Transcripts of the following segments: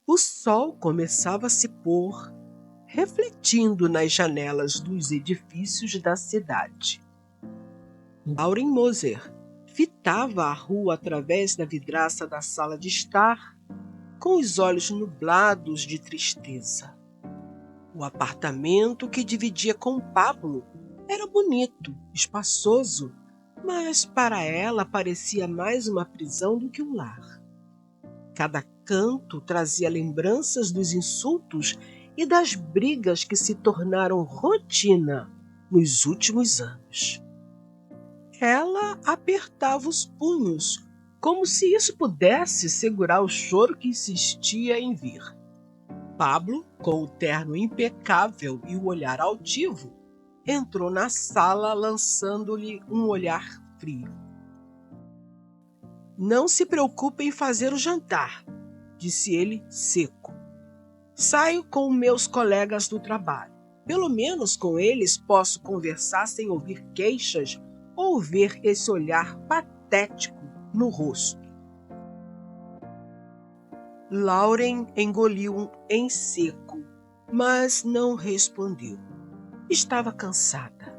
O sol começava a se pôr, refletindo nas janelas dos edifícios da cidade. Lauren Moser fitava a rua através da vidraça da sala de estar, com os olhos nublados de tristeza. O apartamento que dividia com Pablo era bonito, espaçoso, mas para ela parecia mais uma prisão do que um lar. Cada canto trazia lembranças dos insultos e das brigas que se tornaram rotina nos últimos anos. Ela apertava os punhos, como se isso pudesse segurar o choro que insistia em vir. Pablo, com o terno impecável e o olhar altivo, entrou na sala lançando-lhe um olhar frio. "Não se preocupe em fazer o jantar", disse ele seco. "Saio com meus colegas do trabalho. Pelo menos com eles posso conversar sem ouvir queixas ou ver esse olhar patético no rosto." Lauren engoliu em seco, mas não respondeu. Estava cansada.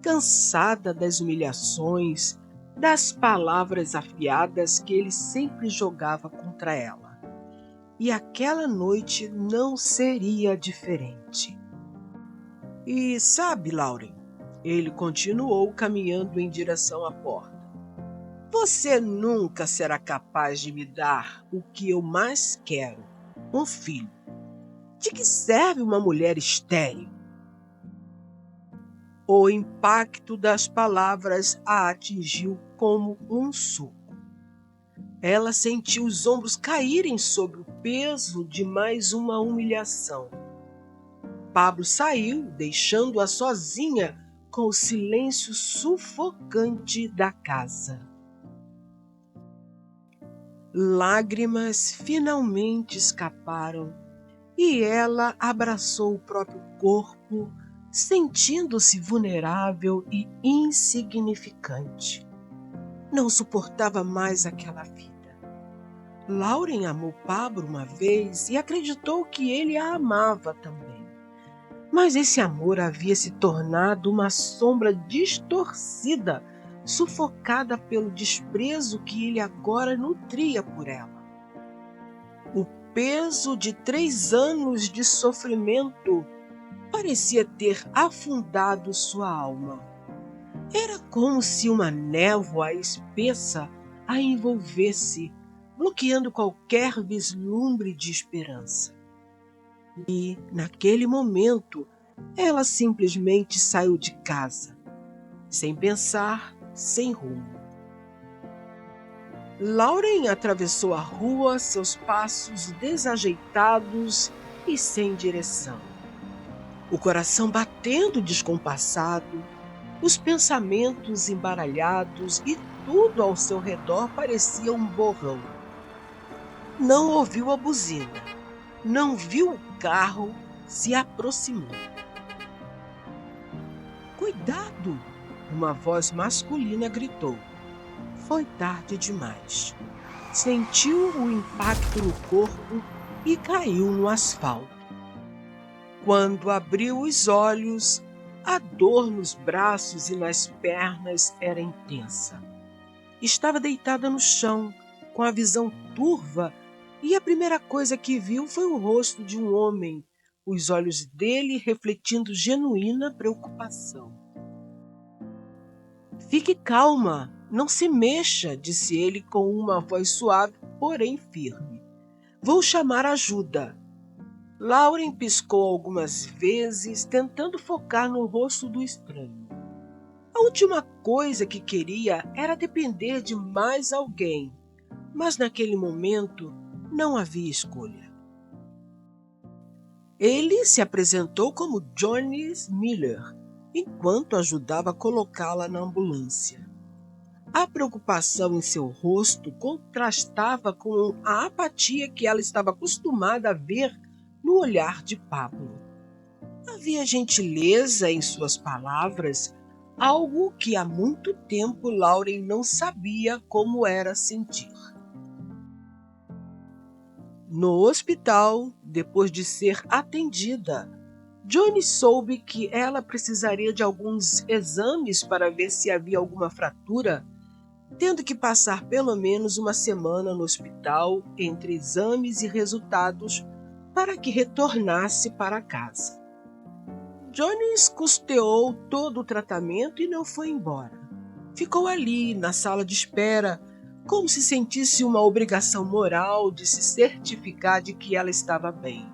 Cansada das humilhações, das palavras afiadas que ele sempre jogava contra ela. E aquela noite não seria diferente. "E sabe, Lauren", ele continuou caminhando em direção à porta, "você nunca será capaz de me dar o que eu mais quero, um filho. De que serve uma mulher estéril?" O impacto das palavras a atingiu como um soco. Ela sentiu os ombros caírem sob o peso de mais uma humilhação. Pablo saiu, deixando-a sozinha com o silêncio sufocante da casa. Lágrimas finalmente escaparam e ela abraçou o próprio corpo, sentindo-se vulnerável e insignificante. Não suportava mais aquela vida. Lauren amou Pablo uma vez e acreditou que ele a amava também. Mas esse amor havia se tornado uma sombra distorcida, sufocada pelo desprezo que ele agora nutria por ela. O peso de 3 anos de sofrimento parecia ter afundado sua alma. Era como se uma névoa espessa a envolvesse, bloqueando qualquer vislumbre de esperança. E, naquele momento, ela simplesmente saiu de casa, sem pensar, sem rumo. Lauren atravessou a rua, seus passos desajeitados e sem direção. O coração batendo descompassado, os pensamentos embaralhados e tudo ao seu redor parecia um borrão. Não ouviu a buzina, não viu o carro, se aproximou. "Cuidado!" uma voz masculina gritou. Foi tarde demais. Sentiu o impacto no corpo e caiu no asfalto. Quando abriu os olhos, a dor nos braços e nas pernas era intensa. Estava deitada no chão, com a visão turva, e a primeira coisa que viu foi o rosto de um homem, os olhos dele refletindo genuína preocupação. "Fique calma, não se mexa", disse ele com uma voz suave, porém firme. "Vou chamar ajuda." Lauren piscou algumas vezes, tentando focar no rosto do estranho. A última coisa que queria era depender de mais alguém, mas naquele momento não havia escolha. Ele se apresentou como Johnny Miller, enquanto ajudava a colocá-la na ambulância. A preocupação em seu rosto contrastava com a apatia que ela estava acostumada a ver no olhar de Pablo. Havia gentileza em suas palavras, algo que há muito tempo Lauren não sabia como era sentir. No hospital, depois de ser atendida, Johnny soube que ela precisaria de alguns exames para ver se havia alguma fratura, tendo que passar pelo menos uma semana no hospital entre exames e resultados para que retornasse para casa. Johnny custeou todo o tratamento e não foi embora. Ficou ali, na sala de espera, como se sentisse uma obrigação moral de se certificar de que ela estava bem.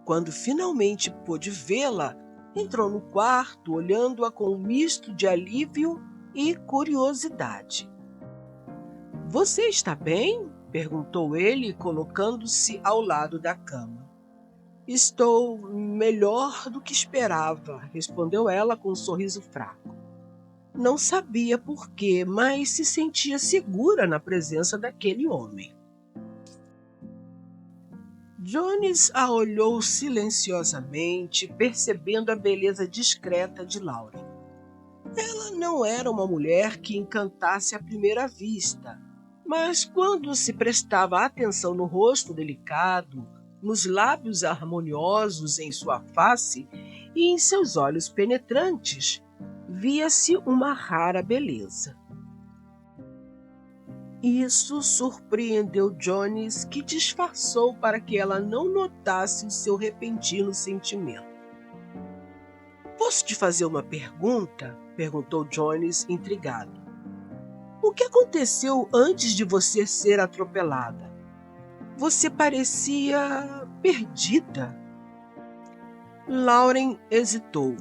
Quando finalmente pôde vê-la, entrou no quarto, olhando-a com um misto de alívio e curiosidade. "Você está bem?" perguntou ele, colocando-se ao lado da cama. "Estou melhor do que esperava", respondeu ela com um sorriso fraco. Não sabia por quê, mas se sentia segura na presença daquele homem. Jones a olhou silenciosamente, percebendo a beleza discreta de Lauren. Ela não era uma mulher que encantasse à primeira vista, mas quando se prestava atenção no rosto delicado, nos lábios harmoniosos em sua face e em seus olhos penetrantes, via-se uma rara beleza. Isso surpreendeu Jones, que disfarçou para que ela não notasse o seu repentino sentimento. "Posso te fazer uma pergunta?" perguntou Jones, intrigado. "O que aconteceu antes de você ser atropelada? Você parecia perdida." Lauren hesitou.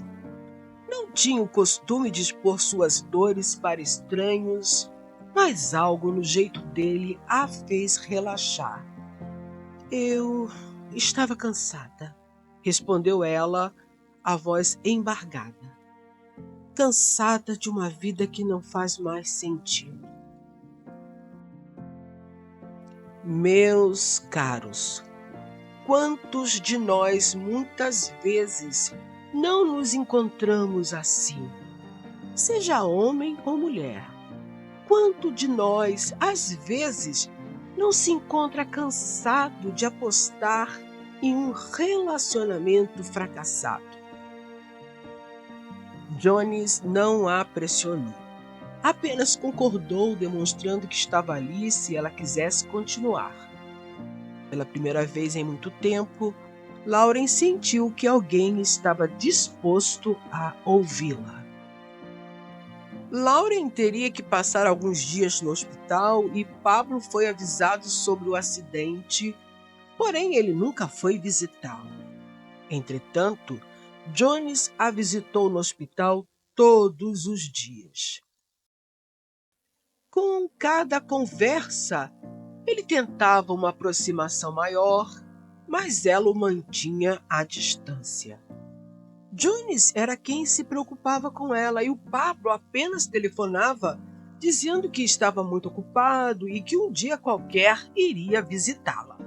Não tinha o costume de expor suas dores para estranhos, mas algo no jeito dele a fez relaxar. "Eu estava cansada", respondeu ela, a voz embargada. "Cansada de uma vida que não faz mais sentido." Meus caros, quantos de nós muitas vezes não nos encontramos assim? Seja homem ou mulher. Quanto de nós, às vezes, não se encontra cansado de apostar em um relacionamento fracassado? Jones não a pressionou. Apenas concordou, demonstrando que estava ali se ela quisesse continuar. Pela primeira vez em muito tempo, Lauren sentiu que alguém estava disposto a ouvi-la. Lauren teria que passar alguns dias no hospital e Pablo foi avisado sobre o acidente, porém ele nunca foi visitá-la. Entretanto, Jones a visitou no hospital todos os dias. Com cada conversa, ele tentava uma aproximação maior, mas ela o mantinha à distância. Jones era quem se preocupava com ela e o Pablo apenas telefonava dizendo que estava muito ocupado e que um dia qualquer iria visitá-la.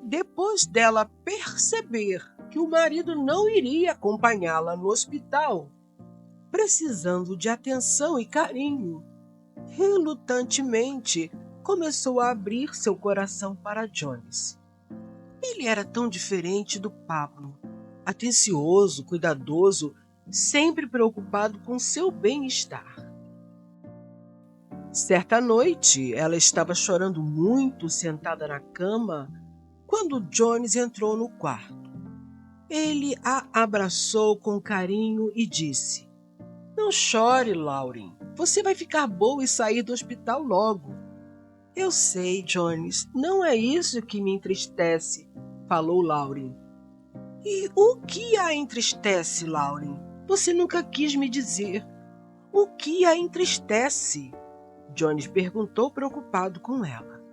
Depois dela perceber que o marido não iria acompanhá-la no hospital, precisando de atenção e carinho, relutantemente começou a abrir seu coração para Jones. Ele era tão diferente do Pablo, atencioso, cuidadoso, sempre preocupado com seu bem-estar. Certa noite, ela estava chorando muito sentada na cama quando Jones entrou no quarto. Ele a abraçou com carinho e disse: "Não chore, Lauren. Você vai ficar boa e sair do hospital logo." "Eu sei, Jones, não é isso que me entristece", falou Lauren. "E o que a entristece, Lauren? Você nunca quis me dizer. O que a entristece?" Jones perguntou, preocupado com ela.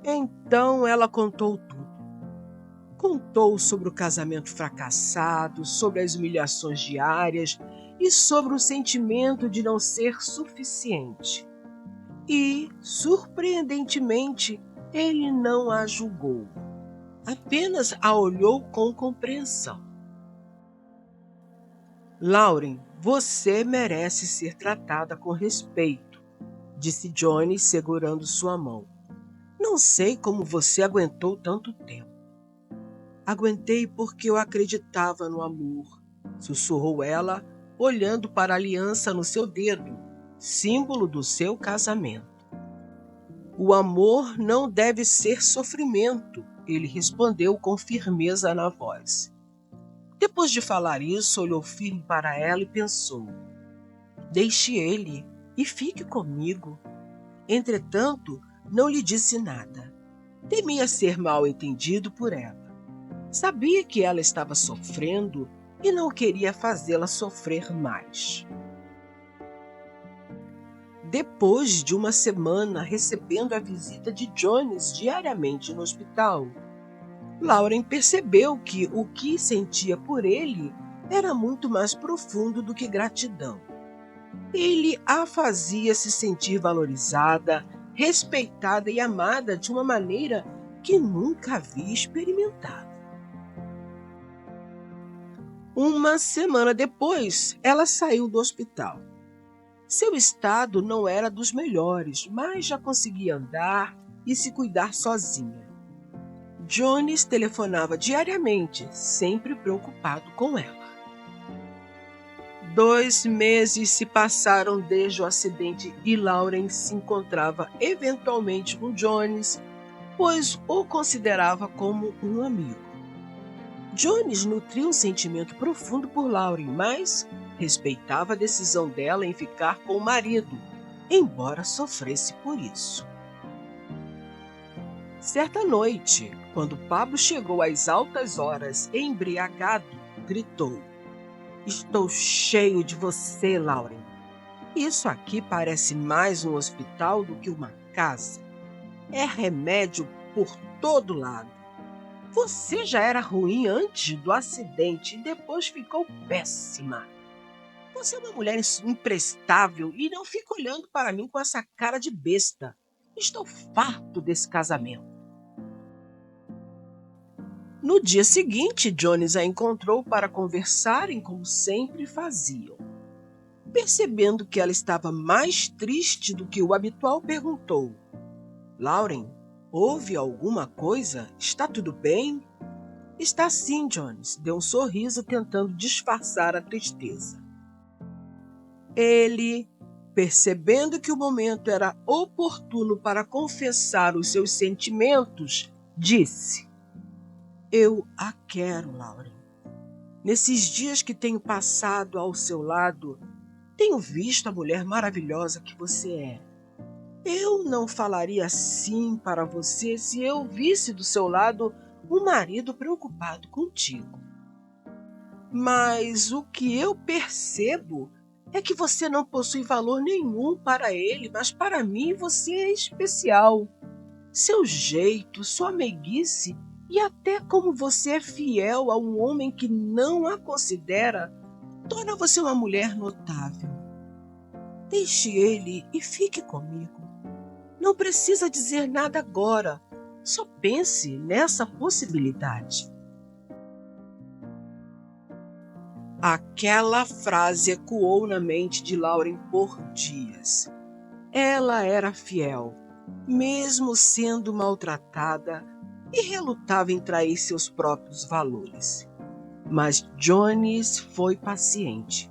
Então ela contou tudo. Contou sobre o casamento fracassado, sobre as humilhações diárias e sobre o sentimento de não ser suficiente. E, surpreendentemente, ele não a julgou. Apenas a olhou com compreensão. "Lauren, você merece ser tratada com respeito", disse Johnny segurando sua mão. Não sei como você aguentou tanto tempo. Aguentei porque eu acreditava no amor, sussurrou ela, olhando para a aliança no seu dedo, símbolo do seu casamento. O amor não deve ser sofrimento, ele respondeu com firmeza na voz. Depois de falar isso, olhou firme para ela e pensou: deixe ele e fique comigo. Entretanto, não lhe disse nada. Temia ser mal entendido por ela. Sabia que ela estava sofrendo e não queria fazê-la sofrer mais. Depois de uma semana recebendo a visita de Jones diariamente no hospital, Lauren percebeu que o que sentia por ele era muito mais profundo do que gratidão. Ele a fazia se sentir valorizada, respeitada e amada de uma maneira que nunca havia experimentado. Uma semana depois, ela saiu do hospital. Seu estado não era dos melhores, mas já conseguia andar e se cuidar sozinha. Jones telefonava diariamente, sempre preocupado com ela. 2 meses se passaram desde o acidente e Lauren se encontrava eventualmente com Jones, pois o considerava como um amigo. Jones nutria um sentimento profundo por Lauren, mas respeitava a decisão dela em ficar com o marido, embora sofresse por isso. Certa noite, quando Pablo chegou às altas horas embriagado, gritou: estou cheio de você, Lauren. Isso aqui parece mais um hospital do que uma casa. É remédio por todo lado. Você já era ruim antes do acidente e depois ficou péssima. Você é uma mulher imprestável e não fica olhando para mim com essa cara de besta. Estou farto desse casamento. No dia seguinte, Jones a encontrou para conversarem como sempre faziam. Percebendo que ela estava mais triste do que o habitual, perguntou: Lauren, houve alguma coisa? Está tudo bem? Está sim, Jones, deu um sorriso tentando disfarçar a tristeza. Ele, percebendo que o momento era oportuno para confessar os seus sentimentos, disse: eu a quero, Lauren. Nesses dias que tenho passado ao seu lado, tenho visto a mulher maravilhosa que você é. Eu não falaria assim para você se eu visse do seu lado um marido preocupado contigo. Mas o que eu percebo é que você não possui valor nenhum para ele, mas para mim você é especial. Seu jeito, sua meiguice e até como você é fiel a um homem que não a considera, torna você uma mulher notável. Deixe ele e fique comigo. Não precisa dizer nada agora, só pense nessa possibilidade. Aquela frase ecoou na mente de Lauren por dias. Ela era fiel, mesmo sendo maltratada, e relutava em trair seus próprios valores. Mas Jones foi paciente.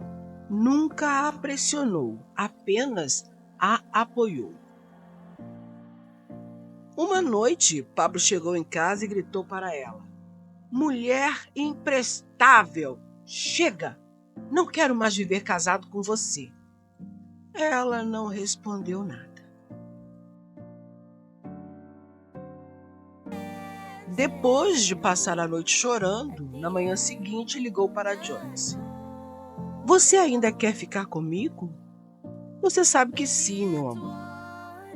Nunca a pressionou, apenas a apoiou. Uma noite, Pablo chegou em casa e gritou para ela: mulher imprestável! Chega! Não quero mais viver casado com você. Ela não respondeu nada. Depois de passar a noite chorando, na manhã seguinte ligou para Jones. Você ainda quer ficar comigo? Você sabe que sim, meu amor.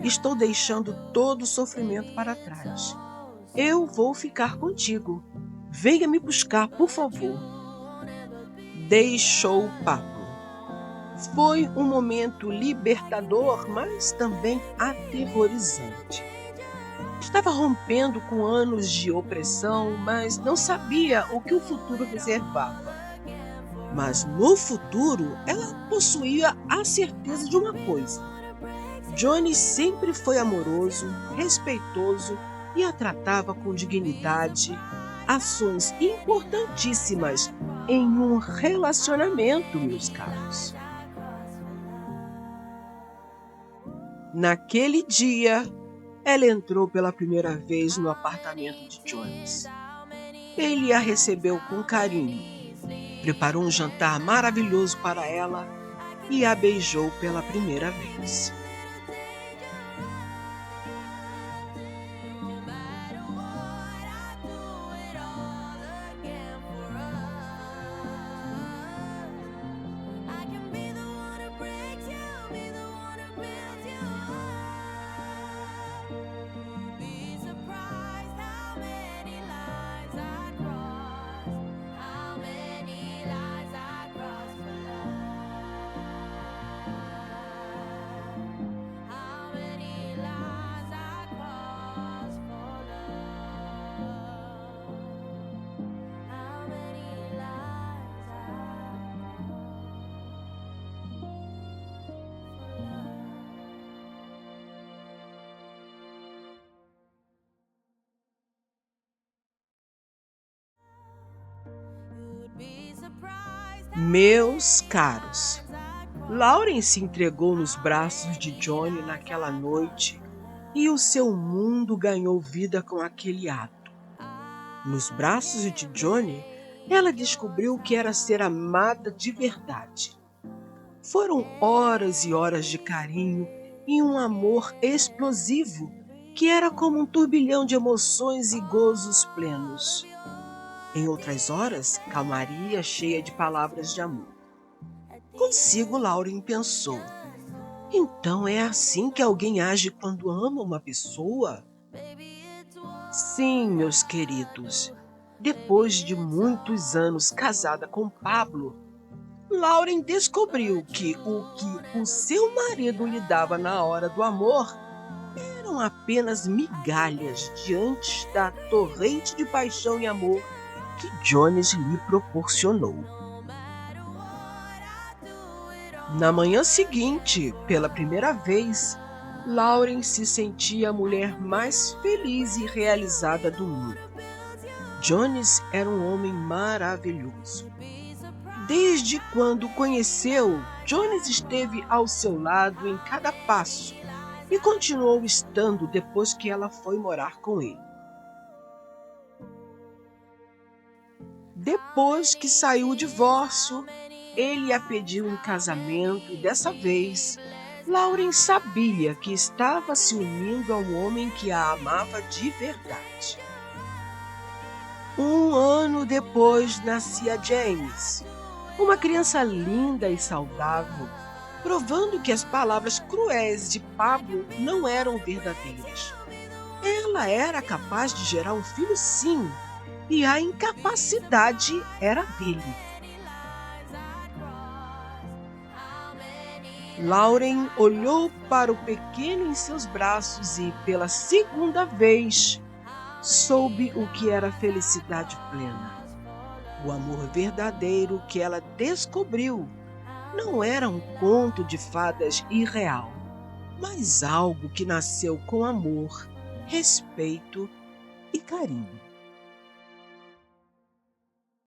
Estou deixando todo o sofrimento para trás. Eu vou ficar contigo. Venha me buscar, por favor. Deixou o papo. Foi um momento libertador, mas também aterrorizante. Estava rompendo com anos de opressão, mas não sabia o que o futuro reservava. Mas no futuro, ela possuía a certeza de uma coisa: Johnny sempre foi amoroso, respeitoso e a tratava com dignidade, ações importantíssimas em um relacionamento, meus caros. Naquele dia, ela entrou pela primeira vez no apartamento de Jones. Ele a recebeu com carinho, preparou um jantar maravilhoso para ela e a beijou pela primeira vez. Meus caros, Lauren se entregou nos braços de Johnny naquela noite e o seu mundo ganhou vida com aquele ato. Nos braços de Johnny, ela descobriu que era ser amada de verdade. Foram horas e horas de carinho e um amor explosivo que era como um turbilhão de emoções e gozos plenos. Em outras horas, calmaria cheia de palavras de amor. Consigo, Lauren pensou. Então é assim que alguém age quando ama uma pessoa? Sim, meus queridos. Depois de muitos anos casada com Pablo, Lauren descobriu que o seu marido lhe dava na hora do amor eram apenas migalhas diante da torrente de paixão e amor que Jones lhe proporcionou. Na manhã seguinte, pela primeira vez, Lauren se sentia a mulher mais feliz e realizada do mundo. Jones era um homem maravilhoso. Desde quando o conheceu, Jones esteve ao seu lado em cada passo e continuou estando depois que ela foi morar com ele. Depois que saiu o divórcio, ele a pediu em casamento e dessa vez, Lauren sabia que estava se unindo a um homem que a amava de verdade. Um ano depois nascia James, uma criança linda e saudável, provando que as palavras cruéis de Pablo não eram verdadeiras. Ela era capaz de gerar um filho sim, e a incapacidade era dele. Lauren olhou para o pequeno em seus braços e, pela segunda vez, soube o que era felicidade plena. O amor verdadeiro que ela descobriu não era um conto de fadas irreal, mas algo que nasceu com amor, respeito e carinho.